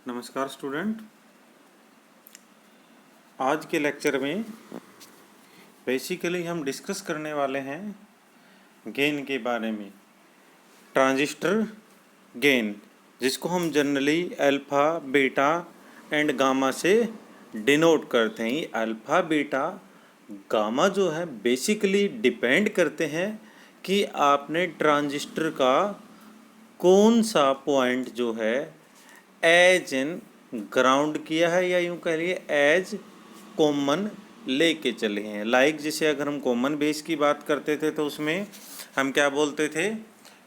नमस्कार स्टूडेंट। आज के लेक्चर में बेसिकली हम डिस्कस करने वाले हैं गेन के बारे में। ट्रांजिस्टर गेन, जिसको हम generally alpha, beta and gamma से डिनोट करते हैं। ये अल्फ़ा, बीटा, गामा जो है बेसिकली डिपेंड करते हैं कि आपने ट्रांजिस्टर का कौन सा पॉइंट जो है एज इन ग्राउंड किया है, या यूँ कह लिए एज कॉमन लेके चले हैं। लाइक जैसे अगर हम कॉमन बेस की बात करते थे तो उसमें हम क्या बोलते थे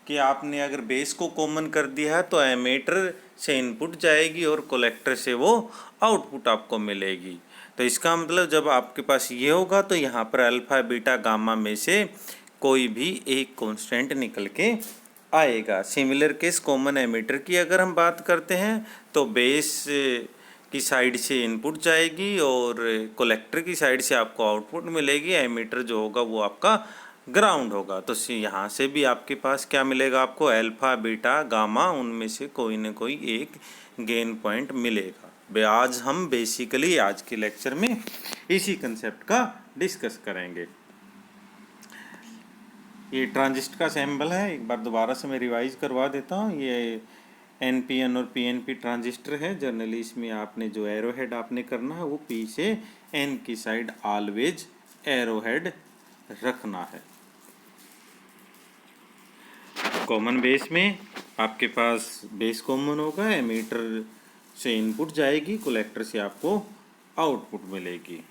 कि आपने अगर बेस को कॉमन कर दिया है तो एमीटर से इनपुट जाएगी और कलेक्टर से वो आउटपुट आपको मिलेगी। तो इसका मतलब जब आपके पास ये होगा तो यहाँ पर अल्फ़ा, बीटा, गामा में से कोई भी एक कांस्टेंट निकल के आएगा। सिमिलर केस कॉमन एमीटर की अगर हम बात करते हैं तो बेस की साइड से इनपुट जाएगी और कलेक्टर की साइड से आपको आउटपुट मिलेगी। एमीटर जो होगा वो आपका ग्राउंड होगा। तो यहाँ से भी आपके पास क्या मिलेगा, आपको अल्फ़ा, बीटा, गामा, उनमें से कोई न कोई एक गेन पॉइंट मिलेगा। आज हम बेसिकली आज के लेक्चर में इसी कंसेप्ट का डिस्कस करेंगे। ये ट्रांजिस्टर का सैम्पल है, एक बार दोबारा से मैं रिवाइज करवा देता हूँ। ये एनपीएन और पीएनपी ट्रांजिस्टर है। जनरली इसमें आपने जो एरो हेड आपने करना है वो पी से एन की साइड ऑलवेज एरो हेड रखना है। कॉमन बेस में आपके पास बेस कॉमन होगा, एमीटर से इनपुट जाएगी, कलेक्टर से आपको आउटपुट मिलेगी।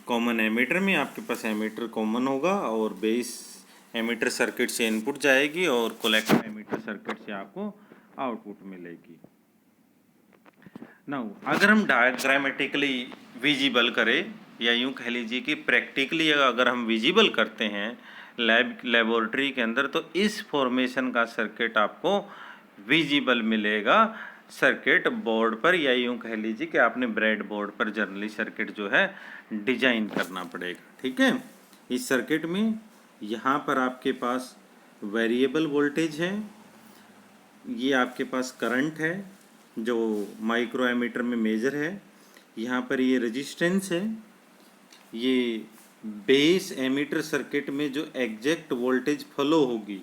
कॉमन एमीटर में आपके पास एमीटर कॉमन होगा और बेस एमीटर सर्किट से इनपुट जाएगी और कलेक्टर एमीटर सर्किट से आपको आउटपुट मिलेगी। नाउ अगर हम डायग्रामेटिकली विजिबल करें, या यूँ कह लीजिए कि प्रैक्टिकली अगर हम विजिबल करते हैं लेबोरेटरी के अंदर, तो इस फॉर्मेशन का सर्किट आपको विजिबल मिलेगा सर्किट बोर्ड पर, या यूँ कह लीजिए कि आपने ब्रेड बोर्ड पर जनरली सर्किट जो है डिजाइन करना पड़ेगा। ठीक है, इस सर्किट में यहाँ पर आपके पास वेरिएबल वोल्टेज है, ये आपके पास करंट है जो माइक्रो एमीटर में मेजर है, यहाँ पर ये रेजिस्टेंस है, ये बेस एमीटर सर्किट में जो एग्जैक्ट वोल्टेज फ्लो होगी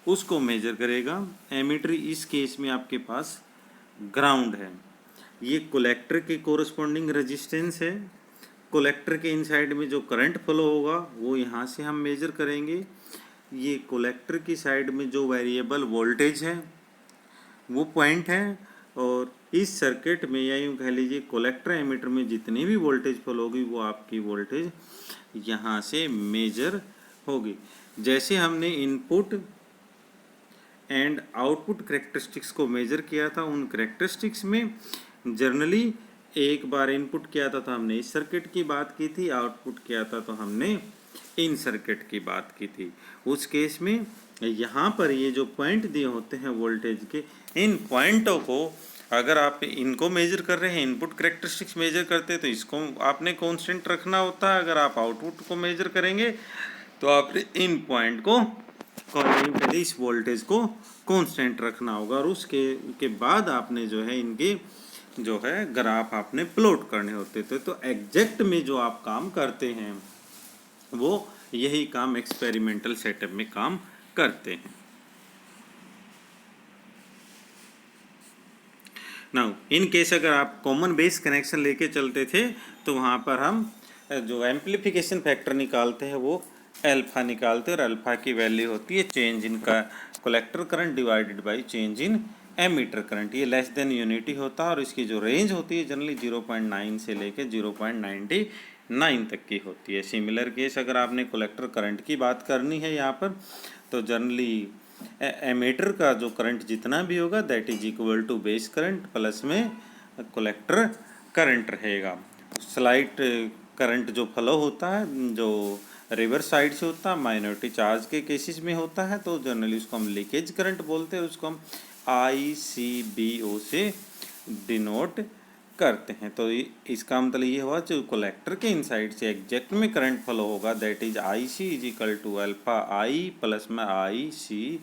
उसको मेजर करेगा। एमीटर इस केस में आपके पास ग्राउंड है। ये कलेक्टर के कोरस्पॉन्डिंग रेजिस्टेंस है। कलेक्टर के इनसाइड में जो करंट फ्लो होगा वो यहाँ से हम मेजर करेंगे। ये कलेक्टर की साइड में जो वेरिएबल वोल्टेज है वो पॉइंट है, और इस सर्किट में या यूँ कह लीजिए कलेक्टर एमीटर में जितनी भी वोल्टेज फ्लो होगी वो आपकी वोल्टेज यहाँ से मेजर होगी। जैसे हमने इनपुट एंड आउटपुट करेक्टरिस्टिक्स को मेजर किया था, उन करेक्टरिस्टिक्स में जनरली एक बार इनपुट किया था तो हमने इस सर्किट की बात की थी, आउटपुट किया था तो हमने इन सर्किट की बात की थी। उस केस में यहाँ पर ये जो पॉइंट दिए होते हैं वोल्टेज के, इन पॉइंटों को अगर आप इनको मेजर कर रहे हैं, इनपुट करेक्टरिस्टिक्स मेजर करते हैं तो इसको आपने कांस्टेंट रखना होता है। अगर आप आउटपुट को मेजर करेंगे तो आपने इन पॉइंट को इस वोल्टेज को कांस्टेंट रखना होगा, और उसके बाद आपने जो है इनके जो है ग्राफ आपने प्लॉट करने होते थे। तो एग्जैक्ट में जो आप काम करते हैं वो यही काम एक्सपेरिमेंटल सेटअप में काम करते हैं। नाउ इन केस अगर आप कॉमन बेस कनेक्शन लेके चलते थे तो वहाँ पर हम जो एम्पलीफिकेशन फैक्टर निकालते हैं वो अल्फा निकालते हैं, और अल्फा की वैल्यू होती है चेंज इन का collector current divided by change in emitter current. ये लेस देन यूनिटी होता है और इसकी जो रेंज होती है जनरली 0.9 से लेके 0.99 तक की होती है। सिमिलर केस अगर आपने कलेक्टर करंट की बात करनी है यहाँ पर, तो जनरली एमीटर का जो करंट जितना भी होगा that is equal to base current plus में कलेक्टर करंट रहेगा। स्लाइट करंट जो फ्लो होता है जो रिवर्स साइड से होता है, माइनॉरिटी चार्ज के केसेस में होता है, तो जनरली उसको हम लीकेज करंट बोलते हैं, उसको हम ICBO से डिनोट करते हैं। तो इसका मतलब ये हुआ जो कलेक्टर के इनसाइड से एग्जैक्ट में करंट फ्लो होगा that is IC is equal to alpha I plus में ICBO।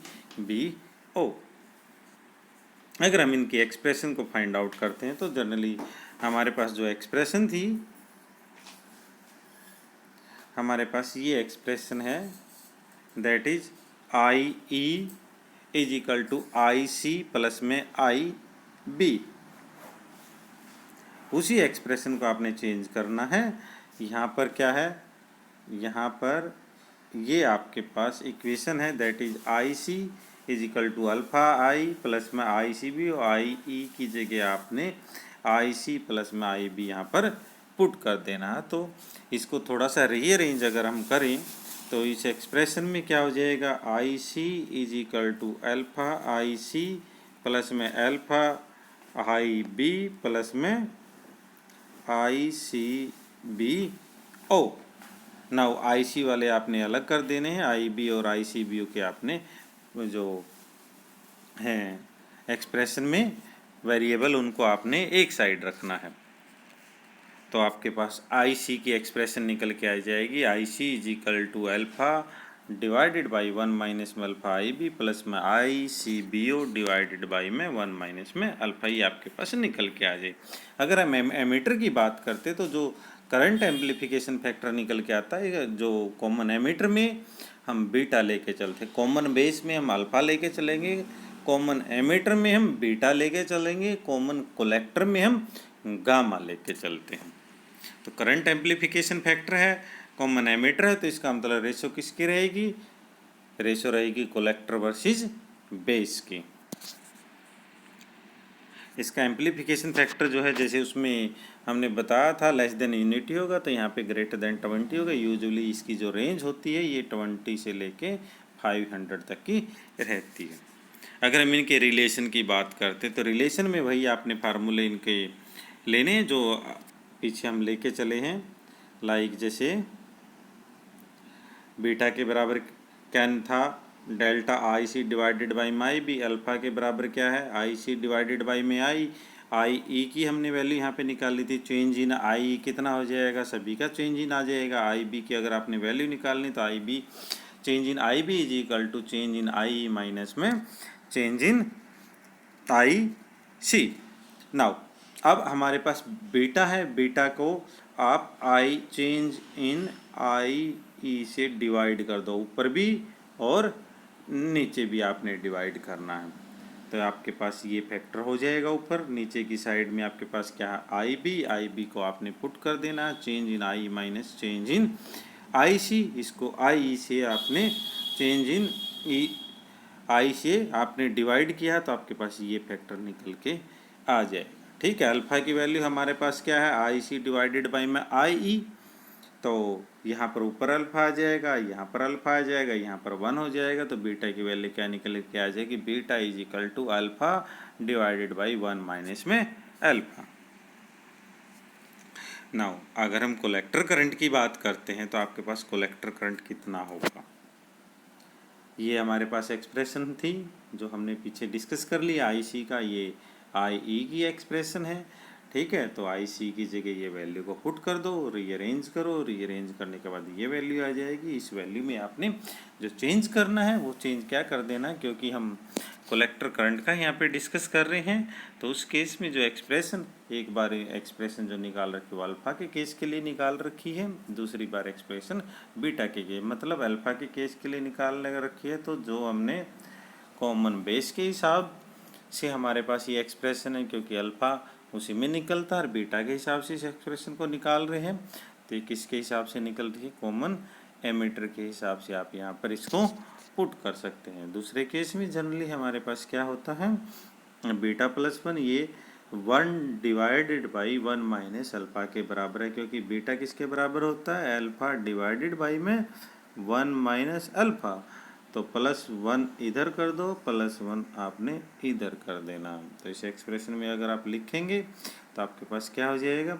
अगर हम इनकी एक्सप्रेशन को फाइंड आउट करते हैं तो जनरली हमारे पास जो एक्सप्रेशन थी, हमारे पास ये एक्सप्रेशन है, that is I E is equal to I C plus में आई बी। उसी एक्सप्रेशन को आपने चेंज करना है। यहाँ पर क्या है, यहाँ पर ये आपके पास इक्वेशन है, that is I C is equal to alpha I plus में आई सी बी, और आई ई की जगह आपने आई सी प्लस में आई बी यहाँ पर पुट कर देना है। तो इसको थोड़ा सा रीअरेंज अगर हम करें तो इस एक्सप्रेशन में क्या हो जाएगा, I C is equal to alpha I C plus में अल्फ़ा आई बी प्लस में I C B O. Now I सी वाले आपने अलग कर देने हैं, आई बी और आई सी बी के आपने जो हैं एक्सप्रेशन में वेरिएबल उनको आपने एक साइड रखना है। तो आपके पास आई सी की एक्सप्रेशन निकल के आ जाएगी, I C is equal to alpha divided by 1 minus में अल्फ़ा आई बी प्लस में I C B O divided by में 1 माइनस में अल्फ़ा, ये आपके पास निकल के आ जाए। अगर हम एमीटर की बात करते तो जो करंट एम्पलीफिकेशन फैक्टर निकल के आता है, जो कॉमन एमीटर में हम बीटा लेके चलते, कॉमन बेस में हम अल्फ़ा लेके चलेंगे, कॉमन एमीटर में हम बीटा लेके चलेंगे, कॉमन कलेक्टर में हम गामा लेके चलते हैं। तो करंट एम्पलीफिकेशन फैक्टर है, कॉमन एमीटर है, तो इसका मतलब रेशो किसकी रहेगी, रेशो रहेगी कलेक्टर वर्सेस बेस की। इसका एम्पलीफिकेशन फैक्टर जो है, जैसे उसमें हमने बताया था लेस देन यूनिटी होगा, तो यहाँ पे ग्रेटर देन 20 होगा। यूजुअली इसकी जो रेंज होती है ये 20 से लेके 500 तक की रहती है। अगर हम इनके रिलेशन की बात करते हैं तो रिलेशन में वही आपने फार्मूले इनके लेने जो पीछे हम लेके चले हैं, लाइक जैसे बीटा के बराबर क्या था, delta I C divided by माई बी, अल्फ़ा के बराबर क्या है, आई सी डिवाइडेड बाई में आई ई की हमने वैल्यू यहाँ पे निकाली थी, चेंज इन आई कितना हो जाएगा, सभी का चेंज इन आ जाएगा। आई बी की अगर आपने वैल्यू निकालनी तो I B change in I B is equal to change in I minus में change in I C. Now अब हमारे पास बीटा है, बीटा को आप आई चेंज इन आई ई से डिवाइड कर दो, ऊपर भी और नीचे भी आपने डिवाइड करना है, तो आपके पास ये फैक्टर हो जाएगा। ऊपर नीचे की साइड में आपके पास क्या है, आई बी को आपने पुट कर देना है, change in I minus change in I C, इसको आई ई से आपने चेंज इन ई आई से आपने डिवाइड किया तो आपके पास ये फैक्टर निकल के आ जाएगा। ठीक है, अल्फ़ा की वैल्यू हमारे पास क्या है, आई सी डिवाइडेड बाई में आई ई, तो यहाँ पर ऊपर अल्फ़ा आ जाएगा, यहाँ पर अल्फ़ा आ जाएगा, यहाँ पर 1 हो जाएगा, तो बीटा की वैल्यू क्या निकल के आ जाएगी, beta is equal to alpha divided by 1 minus में अल्फ़ा। नाउ अगर हम कलेक्टर करंट की बात करते हैं तो आपके पास कलेक्टर करंट कितना होगा, ये हमारे पास एक्सप्रेशन थी जो हमने पीछे डिस्कस कर लिया, आई सी का ये आई ई की एक्सप्रेशन है। ठीक है, तो आई सी की जगह ये वैल्यू को पुट कर दो, रीअरेंज करो, रीअरेंज करने के बाद ये वैल्यू आ जाएगी। इस वैल्यू में आपने जो चेंज करना है वो चेंज क्या कर देना, क्योंकि हम कलेक्टर करंट का यहाँ पे डिस्कस कर रहे हैं, तो उस केस में जो एक्सप्रेशन, एक बार एक्सप्रेशन जो निकाल रखी वो अल्फ़ा के केस के लिए निकाल रखी है, दूसरी बार एक्सप्रेशन बीटा के मतलब अल्फ़ा के केस के लिए निकाल रखी है। तो जो हमने कॉमन बेस के हिसाब से हमारे पास ये एक्सप्रेशन है, क्योंकि अल्फ़ा उसी में निकलता है, और बीटा के हिसाब से इस एक्सप्रेशन को निकाल रहे हैं, तो ये किसके हिसाब से निकल रही है, कॉमन एमीटर के हिसाब से आप यहाँ पर इसको पुट कर सकते हैं। दूसरे केस में जनरली हमारे पास क्या होता है, बीटा प्लस 1 ये 1 डिवाइडेड बाई 1 माइनस अल्फ़ा के बराबर है, क्योंकि बीटा किसके बराबर होता है, अल्फ़ा डिवाइडेड बाई में 1 माइनस अल्फ़ा, तो +1 इधर कर दो, +1 आपने इधर कर देना। तो इस एक्सप्रेशन में अगर आप लिखेंगे तो आपके पास क्या हो जाएगा,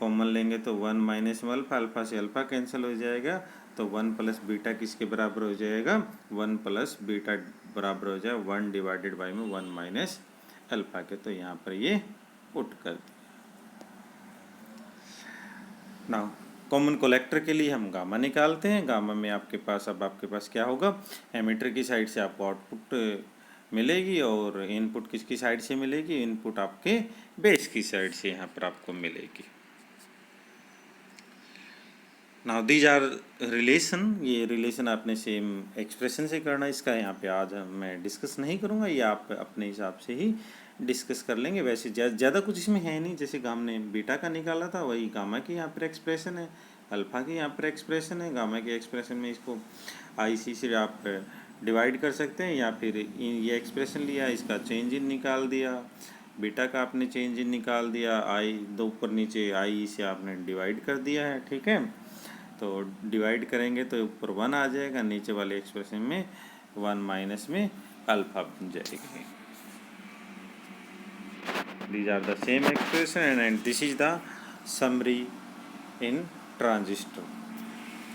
कॉमन लेंगे तो 1 माइनस में अल्फ़ा, अल्फ़ा से अल्फ़ा कैंसिल हो जाएगा, तो 1 प्लस बीटा किसके बराबर हो जाएगा, 1 प्लस बीटा बराबर हो जाएगा 1 डिवाइडेड बाई में 1 माइनस अल्फ़ा के, तो यहाँ पर ये पुट कर दिया। नाउ कॉमन कलेक्टर के लिए हम गामा निकालते हैं। गामा में आपके पास अब आपके पास क्या होगा, एमीटर की साइड से आपको आउटपुट मिलेगी और इनपुट किसकी साइड से मिलेगी, इनपुट आपके बेस की साइड से यहाँ पर आपको मिलेगी। नाउ दीज आर रिलेशन, ये रिलेशन आपने सेम एक्सप्रेशन से करना, इसका यहाँ पे आज मैं डिस्कस नहीं करूँगा, ये आप अपने हिसाब से ही डिस्कस कर लेंगे। वैसे ज़्यादा कुछ इसमें है नहीं, जैसे हमने बीटा का निकाला था वही गामा की यहाँ पर एक्सप्रेशन है, अल्फ़ा की यहाँ पर एक्सप्रेशन है। गामा के एक्सप्रेशन में इसको आई सी से आप डिवाइड कर सकते हैं, या फिर ये एक्सप्रेशन लिया, इसका चेंज इन निकाल दिया, बीटा का आपने चेंज इन निकाल दिया, आई दो ऊपर नीचे आई से आपने डिवाइड कर दिया है, ठीक है। तो डिवाइड करेंगे तो ऊपर 1 आ जाएगा, नीचे वाले एक्सप्रेशन में 1 माइनस में अल्फ़ा बन जाएगी। These are the same expression and this is the summary in transistor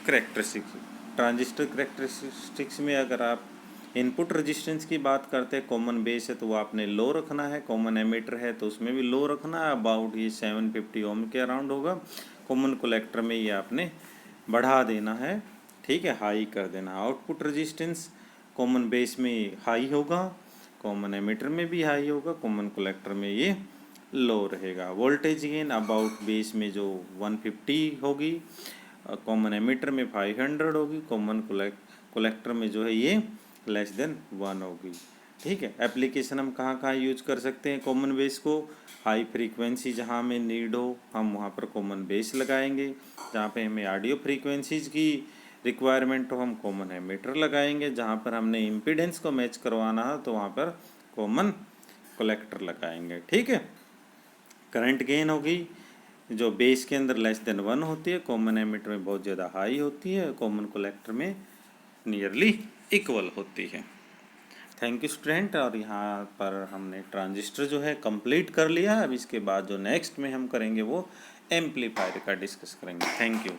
characteristics. Transistor characteristics में अगर आप इनपुट रेजिस्टेंस की बात करते हैं, कॉमन बेस है तो वो आपने लो रखना है, कॉमन एमीटर है तो उसमें भी लो रखना है, अबाउट ये 750 ओम के अराउंड होगा। कॉमन कलेक्टर में ये आपने बढ़ा देना है, ठीक है, हाई कर देना। आउटपुट रेजिस्टेंस कॉमन बेस में हाई होगा, कॉमन एमीटर में भी हाई होगा, कॉमन कलेक्टर में ये लो रहेगा। वोल्टेज गेन अबाउट बेस में जो 150 होगी, कॉमन एमीटर में 500 होगी, कॉमन कलेक्टर में जो है ये लेस देन 1 होगी, ठीक है। एप्लीकेशन हम कहाँ कहाँ यूज कर सकते हैं कॉमन बेस को, हाई फ्रीक्वेंसी जहाँ हमें नीड हो हम वहाँ पर कॉमन बेस लगाएंगे, जहाँ पे हमें ऑडियो फ्रीक्वेंसीज की रिक्वायरमेंट हो हम कॉमन एमीटर लगाएंगे, जहाँ पर हमने इम्पीडेंस को मैच करवाना हो तो वहाँ पर कॉमन कलेक्टर लगाएंगे, ठीक है। करंट गेन होगी जो बेस के अंदर लेस देन 1 होती है, कॉमन एमीटर में बहुत ज़्यादा हाई होती है, कॉमन कलेक्टर में नियरली इक्वल होती है। Thank you student. और यहाँ पर हमने ट्रांजिस्टर जो है कंप्लीट कर लिया है। अब इसके बाद जो नेक्स्ट में हम करेंगे वो एम्पलीफायर का डिस्कस करेंगे। Thank you.